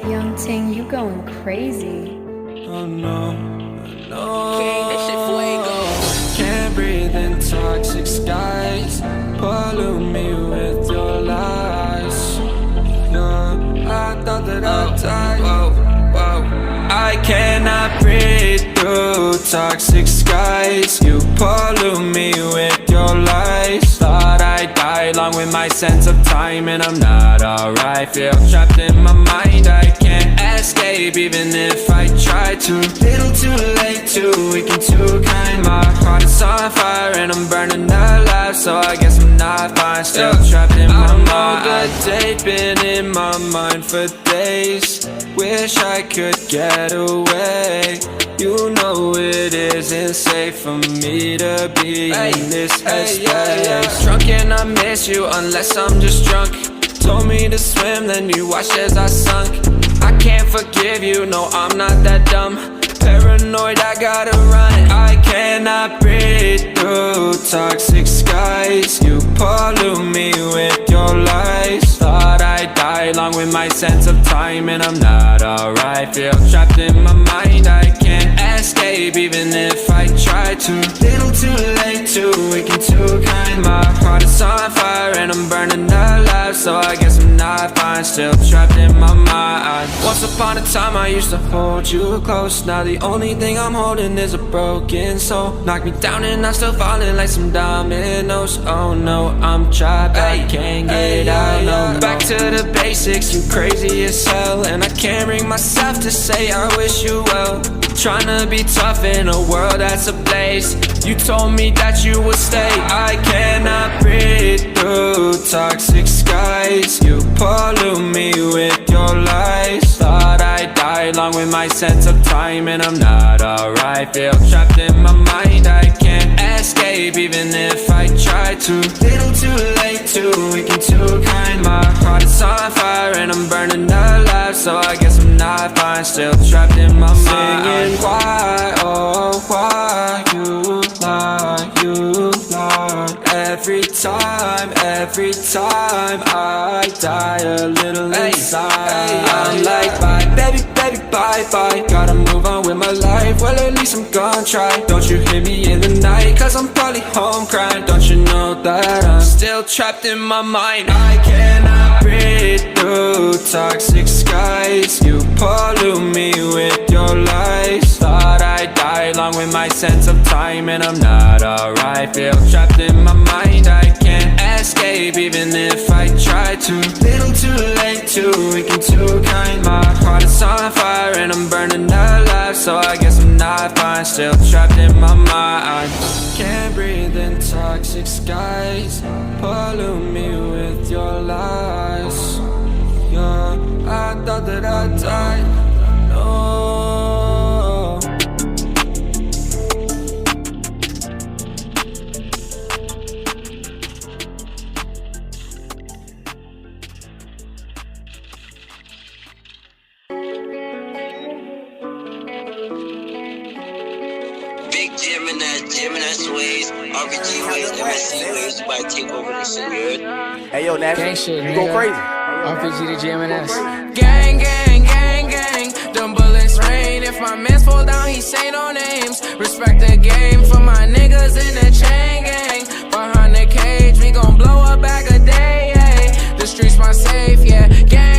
Young Ting, you going crazy. Oh no, no. King, this shit fuego. Can't breathe in toxic skies. Pollute me with your lies. Yeah, I thought that I'd die. Whoa, whoa. I cannot breathe through toxic skies. You pollute me with your lies. Thought I'd die along with my sense of time, and I'm not alright. Feel trapped in my mind, I can't escape even if I try to. Little too late, too weak and too kind. My heart is on fire and I'm burning alive, so I guess I'm not fine. Still trapped in my mind. I'm date, been in my mind for days. Wish I could get away. You know it isn't safe for me to be in this headspace. Drunk and I miss you unless I'm just drunk. Told me to swim, then you watched as I sunk. I can't forgive you, no, I'm not that dumb. Paranoid, I gotta run. I cannot breathe through toxic skies. You pollute me with your lies. Thought I'd die along with my sense of time, and I'm not alright. Feel trapped in my mind, I can't escape even if I try to. Little too late, too weak and too kind. My heart is on fire and I'm burning alive, so I guess I'm not fine. Still trapped in my mind. Once upon a time I used to hold you close. Now the only thing I'm holding is a broken soul. Knock me down and I'm still falling like some dominoes. Oh no, I'm trapped, I can't get out. No, back to the basics, you crazy as hell. And I can't bring myself to say I wish you well. Tryna be tough in a world that's ablaze. You told me that you would stay. I cannot breathe through toxic skies. You pollute me with your lies. Thought I'd die along with my sense of time, and I'm not alright. Feel trapped in my mind, I can't escape even if I try to. Little too late, too weak and too kind. My heart is on fire and I'm burning alive, so I guess I'm not fine. Still trapped in my mind. Singing why, oh why you lie, you lie. Every time I die a little inside. I'm like bye, baby, baby, bye, bye. Gotta move on with my life, well at least I'm gonna try. Don't you hear me in the night, cause I'm probably home crying. Don't you know that I'm still trapped in my mind. I cannot breathe through toxic skies. You pollute me with your lies. Thought I'd die along with my sense of time, and I'm not alright. Feel trapped in my mind, I can't escape even if I try to. Little too late, too weak and too kind. My heart is on fire and I'm burning alive, so I guess I'm not fine. Still trapped in my mind. Can't breathe in toxic skies. Pollute me with your lies. Yeah, I thought that I'd die. No. Gemini ways, RPG ways, MSC ways, about to take over this shit, you heard? Hey yo, Nash, Gang shit, you go nigga. crazy. RPG to GMNS. Gang, gang, gang, gang. Them bullets rain. If my mans fall down, he say no names. Respect the game for my niggas in the chain gang. Behind the cage, we gon' blow a bag a day. Yeah. The streets my safe, yeah. Gang.